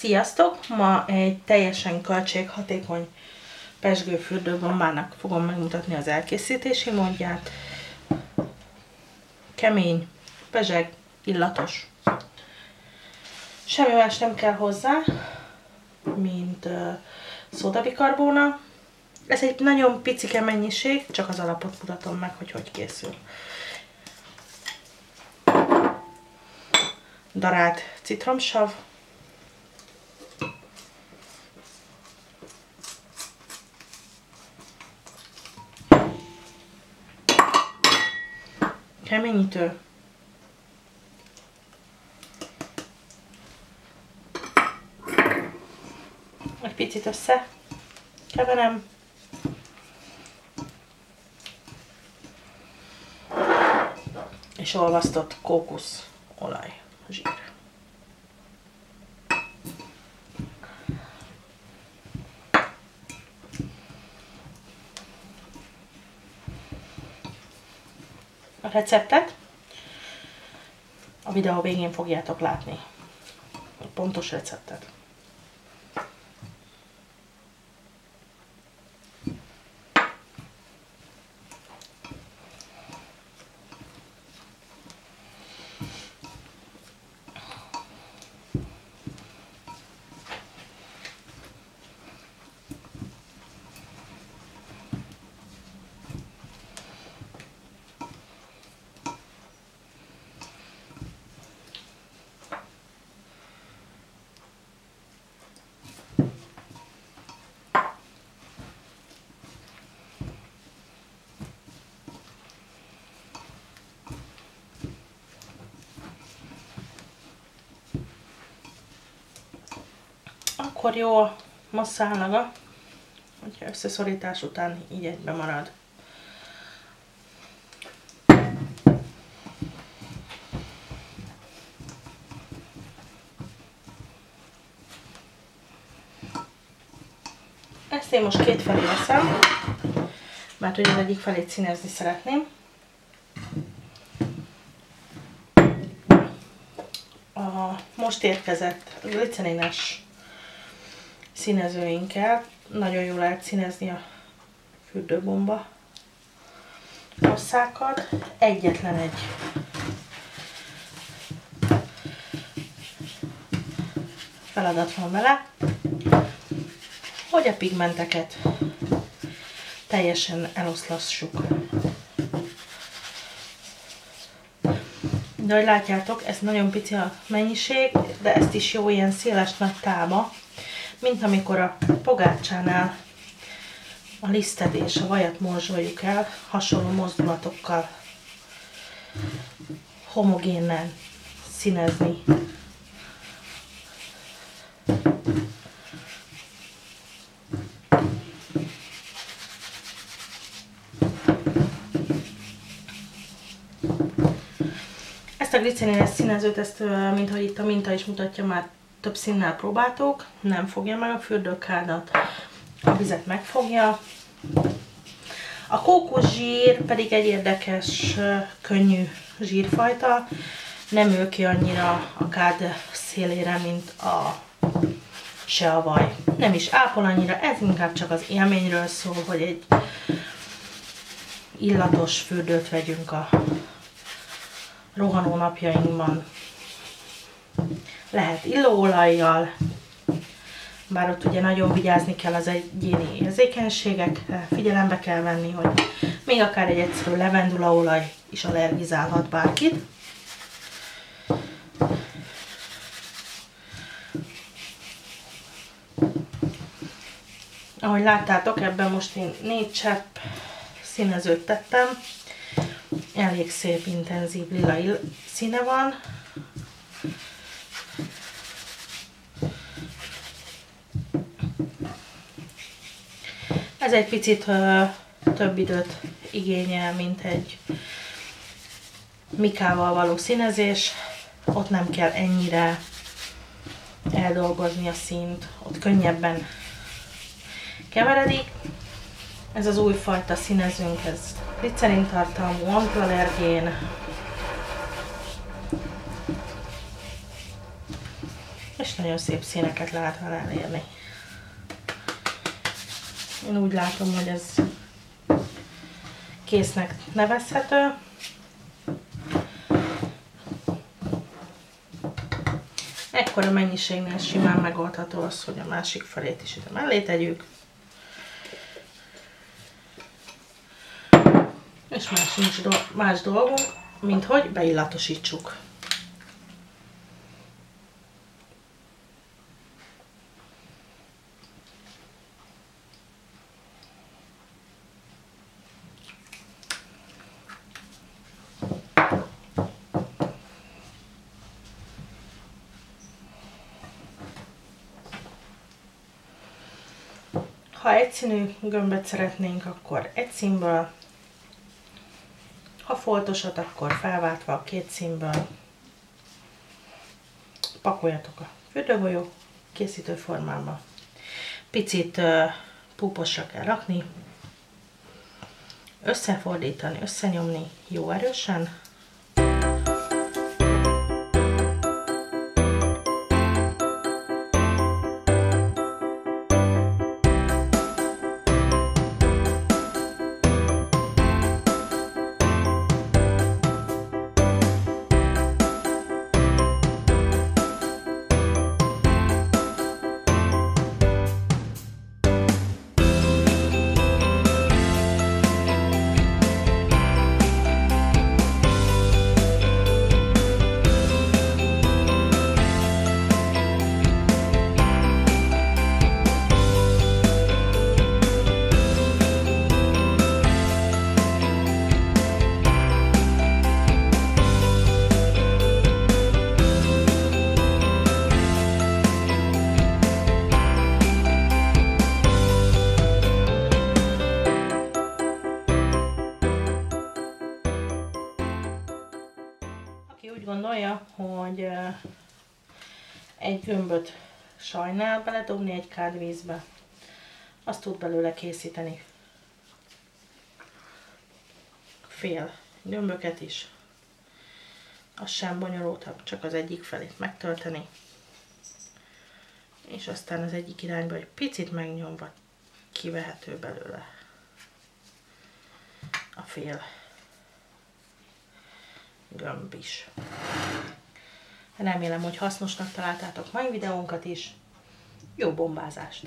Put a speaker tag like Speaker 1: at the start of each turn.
Speaker 1: Sziasztok! Ma egy teljesen költséghatékony pezsgő fürdőbombának fogom megmutatni az elkészítési módját. Kemény, pezseg, illatos. Semmi más nem kell hozzá, mint szódabikarbóna. Ez egy nagyon picike mennyiség, csak az alapot mutatom meg, hogy hogy készül. Darált citromsav, keményítő, egy picit összekeverem, és olvasztott kókuszolaj, zsír. A receptet a videó végén fogjátok látni, a pontos receptet. Akkor jó a masszállaga, hogyha összeszorítás után így egybe marad. Ezt én most két felé veszem, mert ugye az egyik felét színezni szeretném. A most érkezett glicerines színezőinkkel nagyon jól lehet színezni a fürdőbomba masszákat. Egyetlen egy feladat van vele, hogy a pigmenteket teljesen eloszlassuk. De ahogy látjátok, ez nagyon pici a mennyiség, de ezt is jó ilyen széles nagy tálba, mint amikor a pogácsánál a lisztet és a vajat morzsoljuk el, hasonló mozdulatokkal homogénen színezni. Ezt a glicerines színezőt, ezt, mint ahogy itt a minta is mutatja, már több színnel próbáltuk, nem fogja meg a fürdőkádat, a vizet megfogja. A kókuszsír pedig egy érdekes, könnyű zsírfajta, nem ül ki annyira a kád szélére, mint se a vaj. Nem is ápol annyira, ez inkább csak az élményről szól, hogy egy illatos fürdőt vegyünk a rohanó napjainkban. Lehet illóolajjal, bár ott ugye nagyon vigyázni kell az egyéni érzékenységekre, figyelembe kell venni, hogy még akár egy egyszerű levendulaolaj is allergizálhat bárkit. Ahogy láttátok, ebben most én 4 csepp színezőt tettem, elég szép, intenzív lila színe van. Ez egy picit több időt igényel, mint egy mikával való színezés. Ott nem kell ennyire eldolgozni a színt, ott könnyebben keveredik. Ez az újfajta színezőnk, ez glicerin tartalmú, antiallergén. és nagyon szép színeket lehet vele elérni. Én úgy látom, hogy ez késznek nevezhető. Ekkora mennyiségnél simán megoldható az, hogy a másik felét is ide mellé tegyük. És más dolgunk, mint hogy beillatosítsuk. Ha egyszínű gömböt szeretnénk, akkor egy színből, ha foltosat, akkor felváltva a két színből. Pakoljatok a fürdőgolyó készítő formába. Picit púposra kell rakni, összefordítani, összenyomni jó erősen. Úgy gondolja, hogy egy gömböt sajnál beledobni egy kád vízbe, azt tud belőle készíteni fél gömböket is. Az sem bonyolultabb, csak az egyik felét megtölteni, és aztán az egyik irányba egy picit megnyomva kivehető belőle a fél gömb is. Remélem, hogy hasznosnak találtátok mai videónkat is. Jó bombázást!